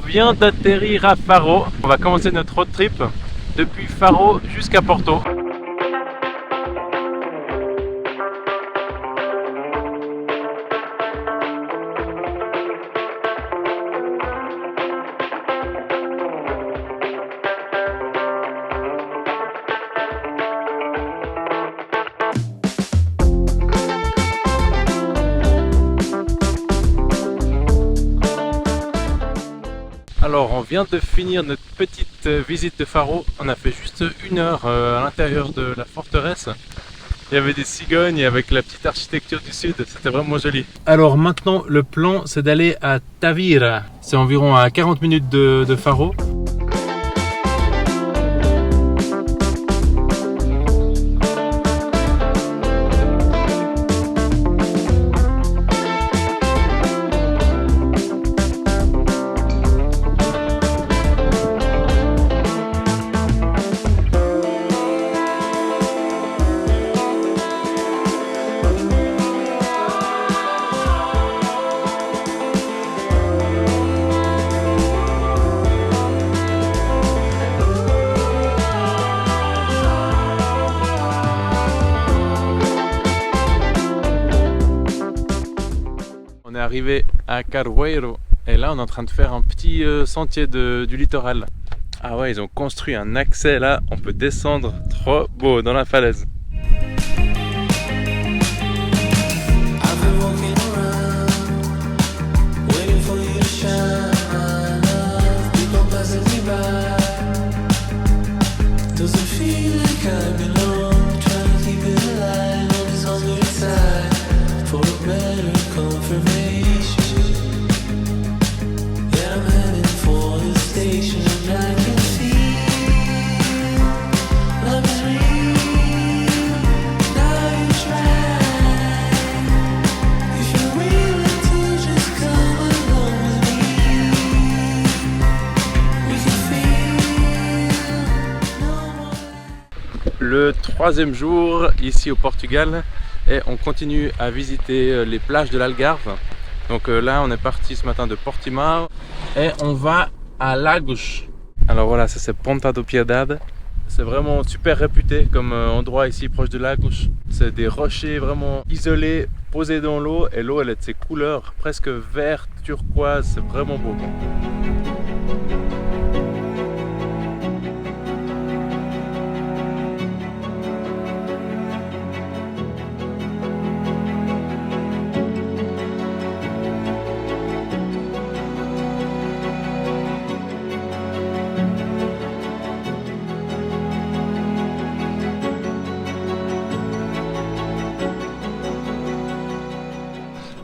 vient d'atterrir à Faro. On va commencer notre road trip depuis Faro jusqu'à Porto. Alors on vient de finir notre petite visite de Faro, on a fait juste 1 heure à l'intérieur de la forteresse. Il y avait des cigognes avec la petite architecture du sud, c'était vraiment joli. Alors maintenant le plan c'est d'aller à Tavira, c'est environ à 40 minutes de Faro. On est arrivé à Cargueiro et là on est en train de faire un petit sentier du littoral. Ah ouais, ils ont construit un accès là, on peut descendre, trop beau, dans la falaise. Le 3e jour ici au Portugal et on continue à visiter les plages de l'Algarve. Donc là on est parti ce matin de Portimao et on va à Lagos. Alors voilà, ça c'est Ponta do Piedade. C'est vraiment super réputé comme endroit ici proche de Lagos. C'est des rochers vraiment isolés, posés dans l'eau et l'eau elle est de ses couleurs presque vert, turquoise, c'est vraiment beau.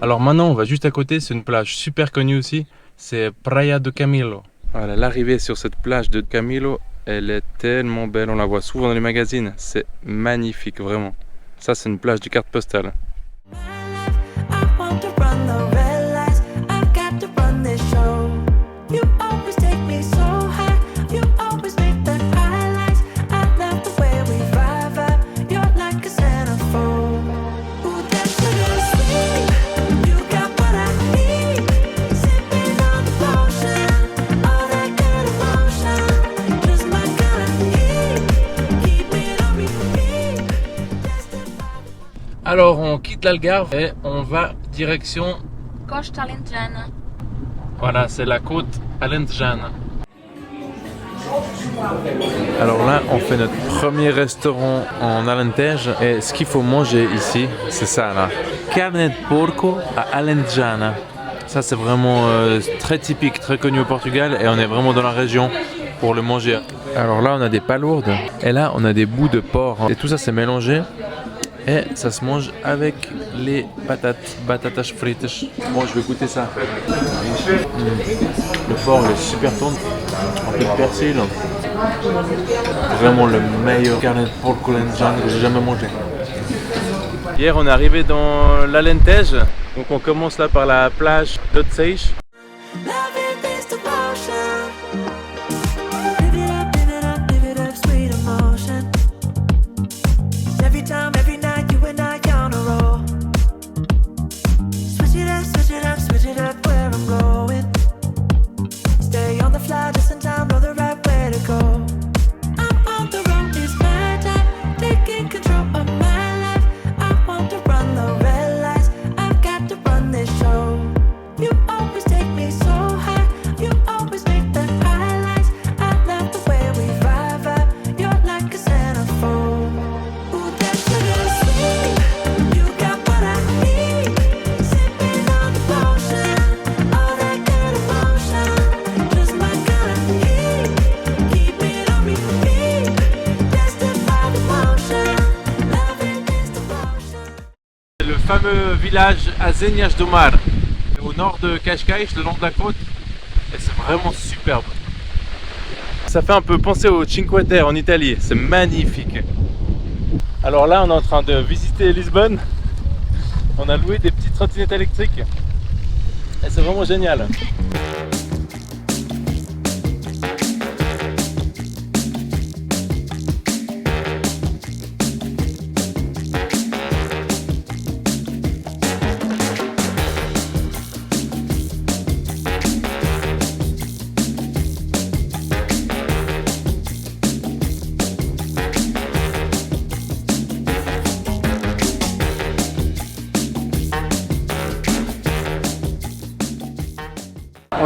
Alors maintenant on va juste à côté, c'est une plage super connue aussi, c'est Praia do Camilo. Voilà, l'arrivée sur cette plage de Camilo, elle est tellement belle, on la voit souvent dans les magazines, c'est magnifique vraiment. Ça c'est une plage de carte postale. Alors on quitte l'Algarve et on va direction Costa Alentejana. Voilà, c'est la côte alentejana. Alors là, on fait notre premier restaurant en Alentejo et ce qu'il faut manger ici, c'est ça là. Carne de porco à alentejana. Ça c'est vraiment très typique, très connu au Portugal et on est vraiment dans la région pour le manger. Alors là, on a des palourdes et là, on a des bouts de porc et tout ça c'est mélangé. Et ça se mange avec les batatas fritas. Bon, je vais goûter ça. Le porc il est super tendre, un peu de persil. Vraiment le meilleur carne de porco alentejano que j'ai jamais mangé. Hier on est arrivé dans l'Alentejo, donc on commence là par la plage d'Otseix. Switch it up, where I'm going. Stay fameux village Azenhas do Mar, au nord de Cascais, le long de la côte, et c'est vraiment superbe. Ça fait un peu penser au Cinque Terre en Italie, c'est magnifique. Alors là, on est en train de visiter Lisbonne. On a loué des petites trottinettes électriques et c'est vraiment génial.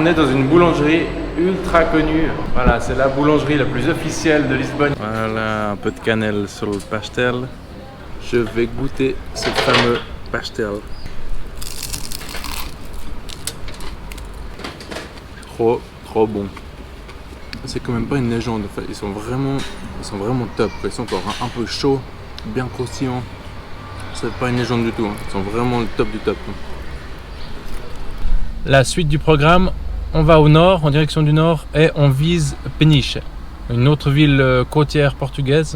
On est dans une boulangerie ultra connue. Voilà, c'est la boulangerie la plus officielle de Lisbonne. Voilà, un peu de cannelle sur le pastel. Je vais goûter ce fameux pastel. Trop bon. C'est quand même pas une légende. En fait. Ils sont vraiment top. Ils sont encore un peu chauds, bien croustillants. C'est pas une légende du tout. Hein. Ils sont vraiment le top du top. La suite du programme, on va au nord, en direction du nord, et on vise Peniche, une autre ville côtière portugaise.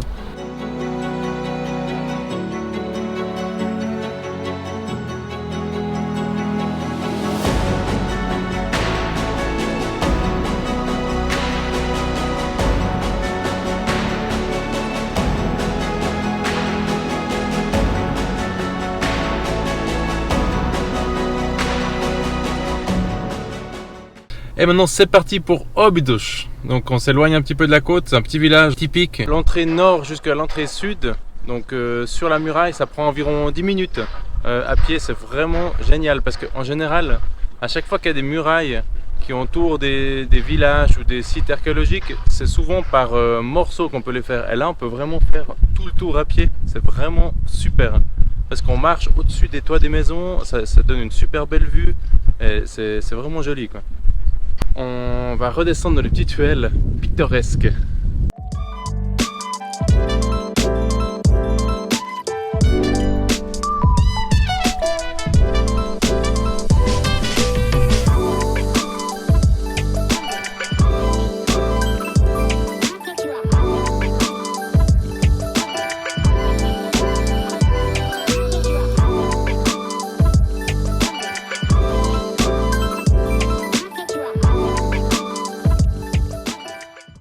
Et maintenant c'est parti pour Óbidos. Donc on s'éloigne un petit peu de la côte, c'est un petit village typique. L'entrée nord jusqu'à l'entrée sud, donc sur la muraille ça prend environ 10 minutes. À pied c'est vraiment génial parce qu'en général, à chaque fois qu'il y a des murailles qui entourent des villages ou des sites archéologiques, c'est souvent par morceaux qu'on peut les faire. Et là on peut vraiment faire tout le tour à pied, c'est vraiment super. Parce qu'on marche au-dessus des toits des maisons, ça donne une super belle vue et c'est vraiment joli quoi. On va redescendre dans les petites ruelles pittoresques.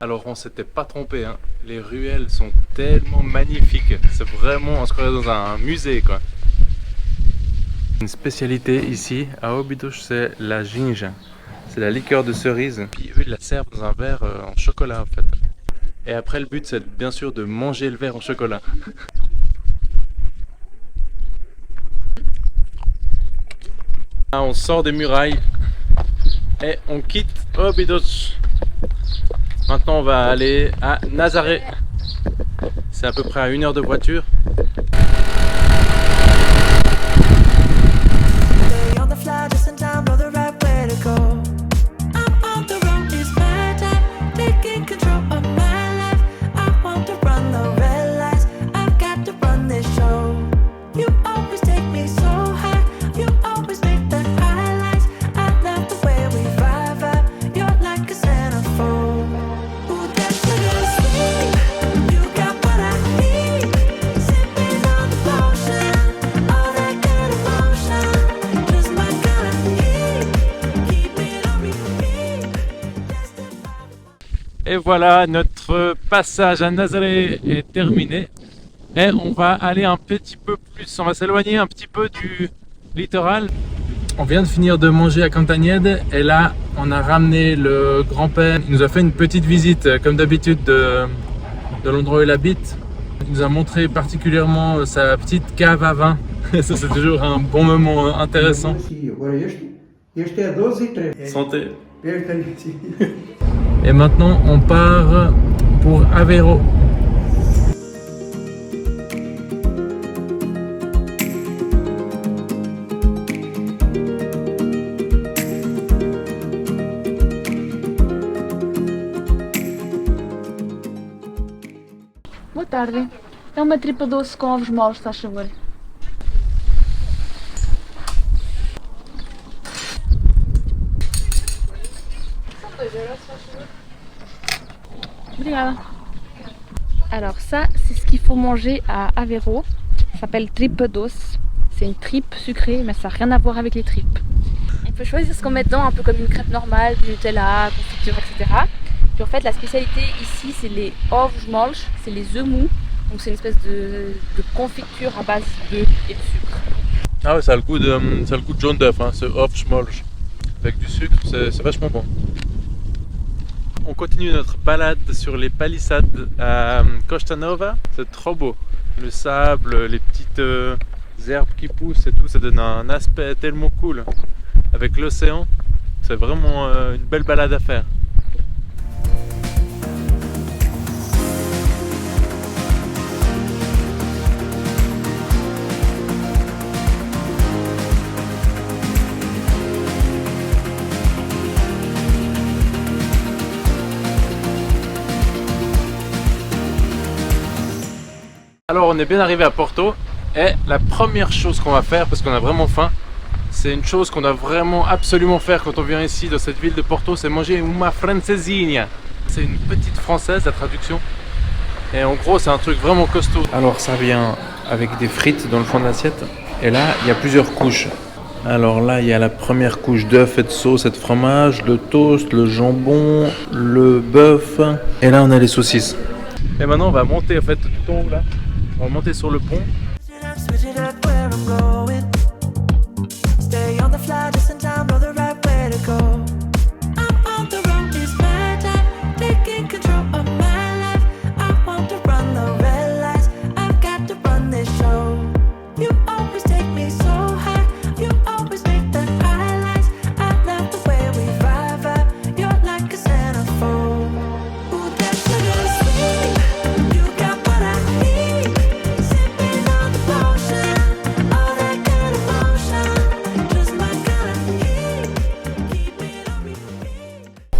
Alors on s'était pas trompé, hein. Les ruelles sont tellement magnifiques, c'est vraiment, on se croirait dans un musée quoi. Une spécialité ici à Óbidos, c'est la ginja, c'est la liqueur de cerise. Puis eux ils la servent dans un verre en chocolat en fait. Et après le but c'est bien sûr de manger le verre en chocolat. Là, on sort des murailles et on quitte Óbidos. Maintenant on va aller à Nazaré, c'est à peu près à 1 heure de voiture. Et voilà, notre passage à Nazaré est terminé. Et on va aller un petit peu plus, on va s'éloigner un petit peu du littoral. On vient de finir de manger à Cantanhede et là on a ramené le grand-père. Il nous a fait une petite visite comme d'habitude de l'endroit où il habite. Il nous a montré particulièrement sa petite cave à vin. Ça c'est toujours un bon moment intéressant. Santé. Et maintenant on part pour Aveiro. Boa tarde. É uma tripa doce com ovos moles, se faz favor. Obrigada. Alors ça, c'est ce qu'il faut manger à Aveiro. Ça s'appelle tripe doce. C'est une tripe sucrée, mais ça n'a rien à voir avec les tripes. On peut choisir ce qu'on met dedans, un peu comme une crêpe normale, du Nutella, confiture, etc. Puis en fait, la spécialité ici, c'est les ovsmolch, c'est les œufs mous. Donc c'est une espèce de confiture à base d'œufs et de sucre. Ah ouais, ça a le goût de jaune d'œuf, hein, ce Hofschmolch. Avec du sucre, c'est vachement bon. On continue notre balade sur les palissades à Costa Nova. C'est trop beau. Le sable, les petites herbes qui poussent et tout, ça donne un aspect tellement cool. Avec l'océan, c'est vraiment une belle balade à faire. Alors on est bien arrivé à Porto et la première chose qu'on va faire, parce qu'on a vraiment faim, c'est une chose qu'on doit vraiment absolument faire quand on vient ici dans cette ville de Porto, c'est manger uma francesinha. C'est une petite française la traduction et en gros c'est un truc vraiment costaud. Alors ça vient avec des frites dans le fond de l'assiette et là il y a plusieurs couches. Alors là il y a la première couche d'œufs et de sauce et de fromage, le toast, le jambon, le bœuf et là on a les saucisses. Et maintenant on va monter en fait tout en haut là. On va monter sur le pont.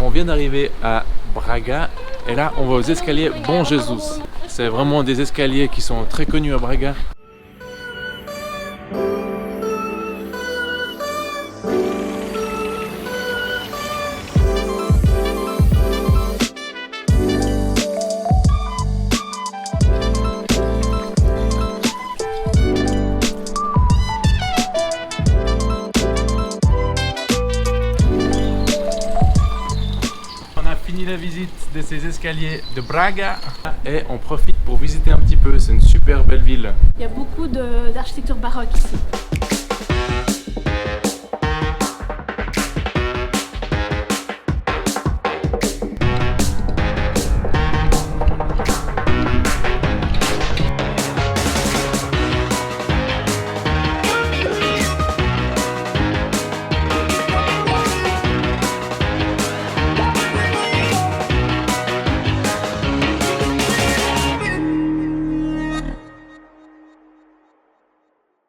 On vient d'arriver à Braga et là on va aux escaliers Bom Jesus. C'est vraiment des escaliers qui sont très connus à Braga. La visite de ces escaliers de Braga et on profite pour visiter un petit peu, c'est une super belle ville. Il y a beaucoup d'architecture baroque ici.